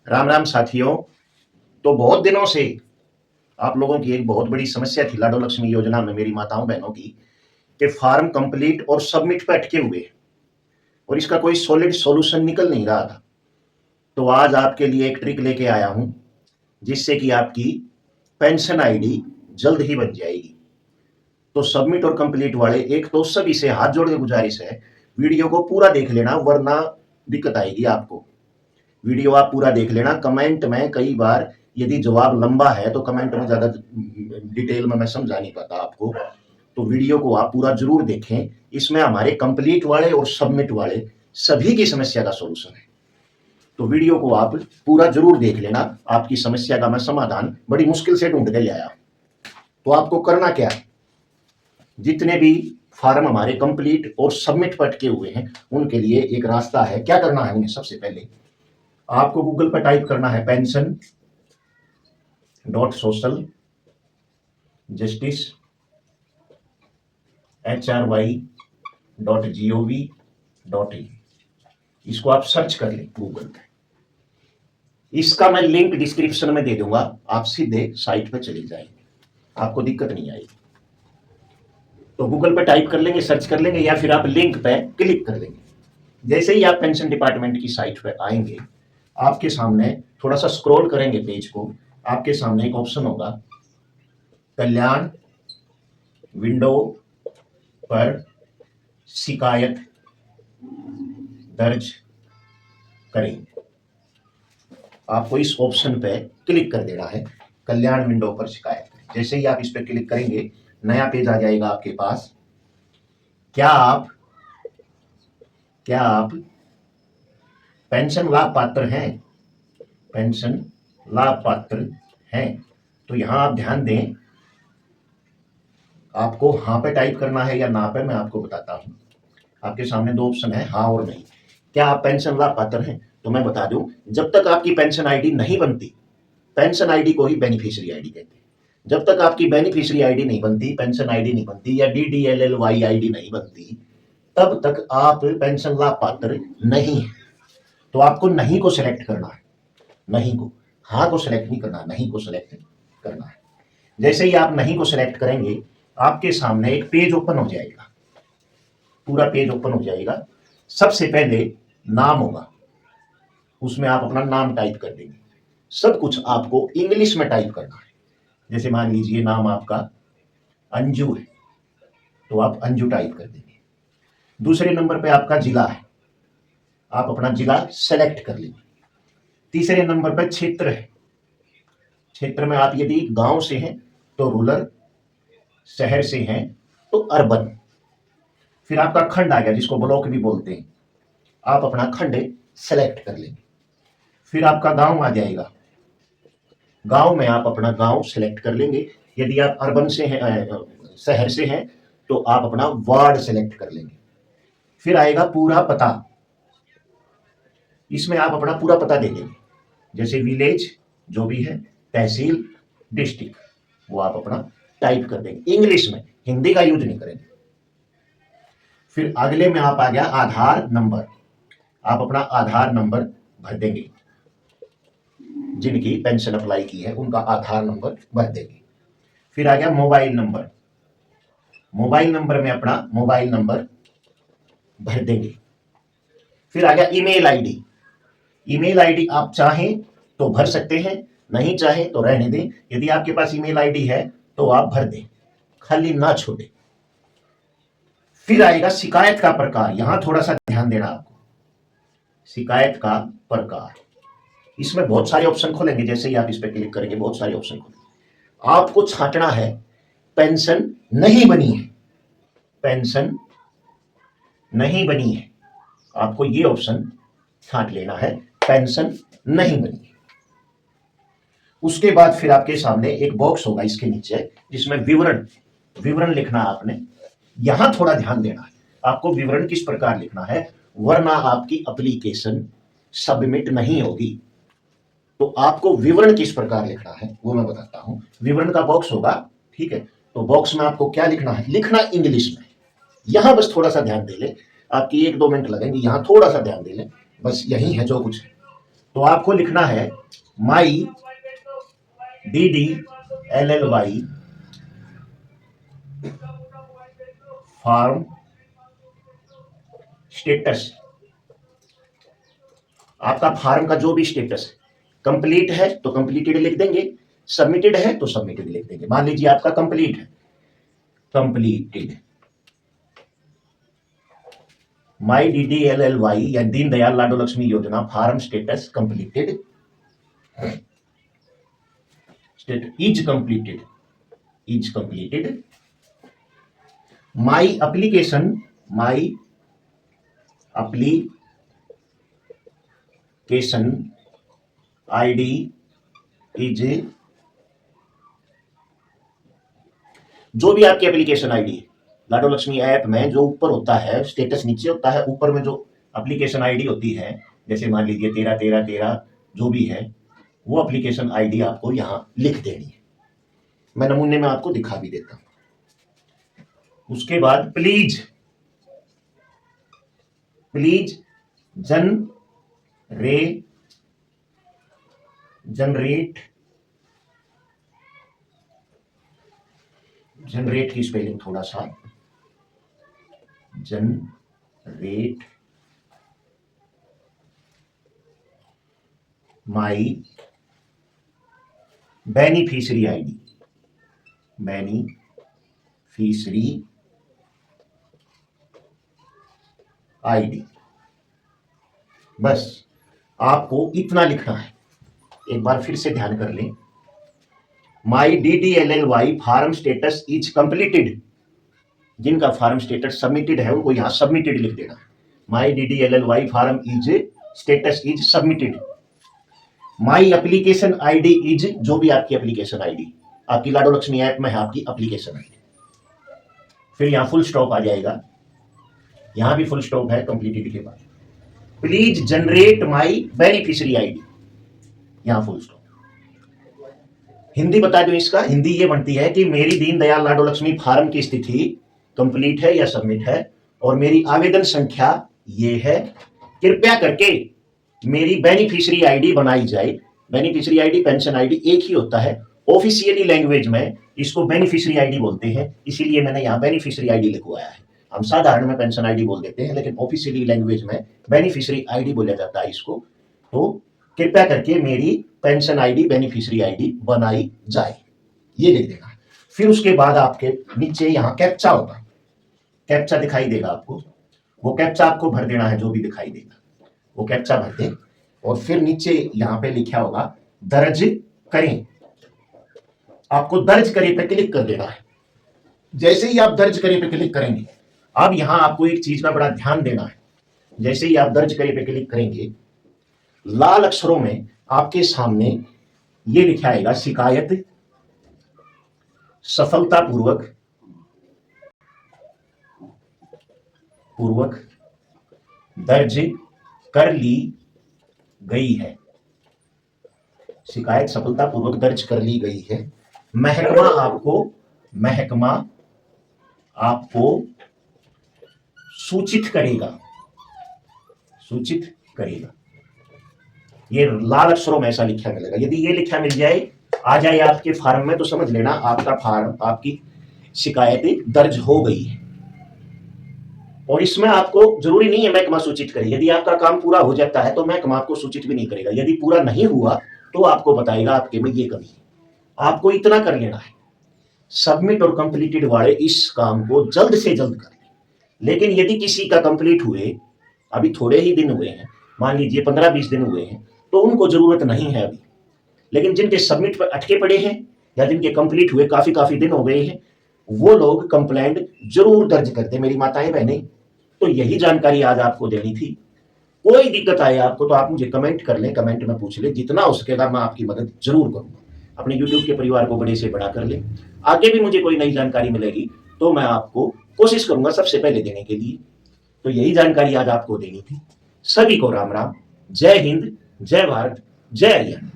राम राम साथियों। तो बहुत दिनों से आप लोगों की एक बहुत बड़ी समस्या थी लाडो लक्ष्मी योजना में मेरी माताओं बहनों की कि फार्म कंप्लीट और सबमिट पे अटके हुए और इसका कोई सॉलिड सॉल्यूशन निकल नहीं रहा था। तो आज आपके लिए एक ट्रिक लेके आया हूं जिससे कि आपकी पेंशन आईडी जल्द ही बन जाएगी। तो सबमिट और कंप्लीट वाले एक तो सभी से हाथ जोड़ के गुजारिश है, वीडियो को पूरा देख लेना वरना दिक्कत आएगी आपको। वीडियो आप पूरा देख लेना। कमेंट में कई बार यदि जवाब लंबा है तो कमेंट में ज़्यादा डिटेल में मैं समझा नहीं पाता आपको, तो वीडियो को आप पूरा जरूर देखें। इसमें हमारे कंप्लीट वाले और सबमिट वाले सभी की समस्या का सॉल्यूशन है। तो वीडियो को आप पूरा जरूर देख लेना। आपकी समस्या का मैं समाधान बड़ी मुश्किल से ढूंढ के ले आया। तो आपको करना क्या है, जितने भी फार्म हमारे कंप्लीट और सबमिट पर अटके हुए हैं उनके लिए एक रास्ता है। क्या करना है उन्हें, सबसे पहले आपको गूगल पर टाइप करना है pension dot social justice HRY.gov.in। इसको आप सर्च कर लें गूगल पे। इसका मैं लिंक डिस्क्रिप्शन में दे दूंगा, आप सीधे साइट पे चले जाएंगे, आपको दिक्कत नहीं आएगी। तो गूगल पे टाइप कर लेंगे, सर्च कर लेंगे, या फिर आप लिंक पे क्लिक कर लेंगे। जैसे ही आप पेंशन डिपार्टमेंट की साइट पे आएंगे, आपके सामने थोड़ा सा स्क्रॉल करेंगे पेज को, आपके सामने एक ऑप्शन होगा कल्याण विंडो पर शिकायत दर्ज करें। आपको इस ऑप्शन पे क्लिक कर देना है, कल्याण विंडो पर शिकायत करें। जैसे ही आप इस पे क्लिक करेंगे नया पेज आ जाएगा आपके पास। क्या आप पेंशन लाभ पात्र हैं? पेंशन लाभ पात्र हैं तो यहां आप ध्यान दें, आपको हाँ पे टाइप करना है या ना पे, मैं आपको बताता हूं। आपके सामने दो ऑप्शन है, हाँ और नहीं। क्या आप पेंशन लाभ पात्र हैं? तो मैं बता दूं, जब तक आपकी पेंशन आईडी नहीं बनती, पेंशन आईडी को ही बेनिफिशियरी आईडी कहते हैं। जब तक आपकी बेनिफिशियरी आईडी नहीं बनती, पेंशन आईडी नहीं बनती या DDLLY आईडी नहीं बनती, तब तक आप पेंशन लाभ पात्र नहीं है। तो आपको नहीं को सिलेक्ट करना है, नहीं को, हाँ को सिलेक्ट नहीं करना, नहीं को सिलेक्ट करना है। जैसे ही आप नहीं को सिलेक्ट करेंगे आपके सामने एक पेज ओपन हो जाएगा, पूरा पेज ओपन हो जाएगा। सबसे पहले नाम होगा, उसमें आप अपना नाम टाइप कर देंगे। सब कुछ आपको इंग्लिश में टाइप करना है। जैसे मान लीजिए नाम आपका अंजू है तो आप अंजू टाइप कर देंगे। दूसरे नंबर पे आपका जिला है, आप अपना जिला सेलेक्ट कर लेंगे। तीसरे नंबर पे क्षेत्र है, क्षेत्र में आप यदि गांव से हैं तो रूरल, शहर से हैं तो अर्बन। फिर आपका खंड आ गया जिसको ब्लॉक भी बोलते हैं, आप अपना खंड सेलेक्ट कर लेंगे। फिर आपका गांव आ जाएगा, गांव में आप अपना गांव सेलेक्ट कर लेंगे। यदि आप अर्बन से हैं, शहर से हैं, तो आप अपना वार्ड सेलेक्ट कर लेंगे। फिर आएगा पूरा पता, इसमें आप अपना पूरा पता दे देंगे। जैसे विलेज जो भी है, तहसील, डिस्ट्रिक्ट, वो आप अपना टाइप कर देंगे इंग्लिश में, हिंदी का यूज नहीं करेंगे। फिर अगले में आप आ गया आधार नंबर, आप अपना आधार नंबर भर देंगे। जिनकी पेंशन अप्लाई की है उनका आधार नंबर भर देंगे। फिर आ गया मोबाइल नंबर, मोबाइल नंबर में अपना मोबाइल नंबर भर देंगे। फिर आ गया ईमेल आईडी, ईमेल आईडी आप चाहें तो भर सकते हैं, नहीं चाहें तो रहने दें। यदि आपके पास ईमेल आईडी है तो आप भर दें, खाली ना छोड़ें। फिर आएगा शिकायत का प्रकार, यहां थोड़ा सा ध्यान देना आपको। शिकायत का प्रकार, इसमें बहुत सारे ऑप्शन खोलेंगे। जैसे ही आप इस पर क्लिक करेंगे बहुत सारे ऑप्शन खोलेंगे। आपको छांटना है पेंशन नहीं बनी है, पेंशन नहीं बनी है, आपको ये ऑप्शन छांट लेना है, पेंशन नहीं बनी है। उसके बाद फिर आपके सामने एक बॉक्स होगा इसके नीचे जिसमें विवरण लिखना है आपने। यहां थोड़ा ध्यान देना है, आपको विवरण किस प्रकार लिखना है, वरना आपकी एप्लीकेशन सबमिट नहीं होगी। तो आपको विवरण किस प्रकार लिखना है वो मैं बताता हूं। विवरण का बॉक्स होगा, ठीक है। तो बॉक्स में आपको क्या लिखना है, लिखना इंग्लिश में। यहां बस थोड़ा सा ध्यान दे ले, आपकी 1-2 मिनट लगेंगे, यहां थोड़ा सा ध्यान दे ले, बस यही है जो कुछ है। तो आपको लिखना है माई DDLLY फार्म स्टेटस। आपका फार्म का जो भी स्टेटस है, कंप्लीट है तो कंप्लीटेड लिख देंगे, सबमिटेड है तो सबमिटेड लिख देंगे। मान लीजिए आपका कंप्लीट है, कंप्लीटेड माई DDLLY या Deendayal Lado Lakshmi Yojana form status completed, is completed. My application ID is, जो भी आपकी एप्लीकेशन आईडी है लाडो लक्ष्मी ऐप में, जो ऊपर होता है स्टेटस नीचे होता है, ऊपर में जो एप्लीकेशन आईडी होती है, जैसे मान लीजिए 13 जो भी है, वो एप्लीकेशन आईडी आपको यहां लिख देनी है। मैं नमूने में आपको दिखा भी देता हूं। उसके बाद प्लीज जनरेट की स्पेलिंग थोड़ा सा, जनरेट माई बेनिफिशियरी आईडी। बस आपको इतना लिखना है। एक बार फिर से ध्यान कर लें, my DDLLY form status is completed. जिनका फार्म स्टेटस सबमिटेड है उनको यहां सबमिटेड लिख देना। My DDLLY form is status is submitted. My application ID is, जो भी आपकी एप्लीकेशन आईडी आपकी लाडो लक्ष्मी ऐप में है, आपकी एप्लीकेशन आईडी। फिर यहां फुल स्टॉप आ जाएगा, यहां भी फुल स्टॉप है कंप्लीटेड के बाद। Please generate my beneficiary ID, यहां फुल स्टॉप। हिंदी बता दूं इसका, हिंदी ये बनती है कि मेरी दीनदयाल लाडो लक्ष्मी फार्म की स्थिति कंप्लीट है या सबमिट है, और मेरी आवेदन संख्या ये है, कृपया करके मेरी बेनिफिशियरी आईडी बनाई जाए। बेनिफिशियरी आईडी पेंशन आईडी एक ही होता है, ऑफिशियली लैंग्वेज में इसको बेनिफिशियरी आईडी बोलते हैं, इसीलिए मैंने यहाँ बेनिफिशियरी आईडी लिखवाया है। हम साधारण में पेंशन आईडी बोल देते हैं, लेकिन ऑफिशियली लैंग्वेज में बेनिफिशियरी आईडी बोला जाता है इसको। तो कृपया करके मेरी पेंशन आईडी बेनिफिशियरी आईडी बनाई जाए, ये लिख देना। फिर उसके बाद आपके नीचे यहाँ कैप्चा होगा, कैप्चा दिखाई देगा आपको, वो कैप्चा आपको भर देना है, जो भी दिखाई देगा वो कैप्चा भर दे। और फिर नीचे यहाँ पे लिखा होगा दर्ज करें, आपको दर्ज करें पे क्लिक कर देना है। जैसे ही आप दर्ज करें पे क्लिक करेंगे, अब यहां आपको एक चीज का बड़ा ध्यान देना है। जैसे ही आप दर्ज करें पे क्लिक करेंगे, लाल अक्षरों में आपके सामने ये लिखा आएगा, शिकायत सफलतापूर्वक दर्ज कर ली गई है। शिकायत सफलतापूर्वक दर्ज कर ली गई है। महकमा आपको सूचित करेगा। ये लाल अक्षरों में ऐसा लिखा मिलेगा। यदि ये लिखा मिल जाए, आ जाए आपके फार्म में, तो समझ लेना आपका फार्म, आपकी शिकायत दर्ज हो गई है। और इसमें आपको जरूरी नहीं है महकमा सूचित करे। यदि आपका काम पूरा हो जाता है तो महकमा आपको सूचित भी नहीं करेगा। यदि पूरा नहीं हुआ तो आपको बताएगा आपके में ये कमी है। आपको इतना कर लेना है, सबमिट और कंप्लीटेड वाले इस काम को जल्द से जल्द कर लें। लेकिन यदि किसी का कंप्लीट हुए, अभी थोड़े ही दिन हुए हैं, मान लीजिए 15-20 दिन हुए हैं, तो उनको जरूरत नहीं है अभी। लेकिन जिनके सबमिट पर अटके पड़े हैं या जिनके कंप्लीट हुए काफी दिन हो गए हैं, वो लोग कंप्लेंट जरूर दर्ज करते, मेरी माताएं बहनें। तो यही जानकारी आज आपको देनी थी। कोई दिक्कत आए आपको तो आप मुझे कमेंट कर लें, कमेंट में पूछ लें, जितना हो सकेगा मैं आपकी मदद जरूर करूंगा। अपने YouTube के परिवार को बड़े से बड़ा कर लें। आगे भी मुझे कोई नई जानकारी मिलेगी तो मैं आपको कोशिश करूंगा सबसे पहले देने के लिए। तो यही जानकारी आज आपको देनी थी। सभी को राम राम, जय हिंद, जय भारत, जय हरियाणा।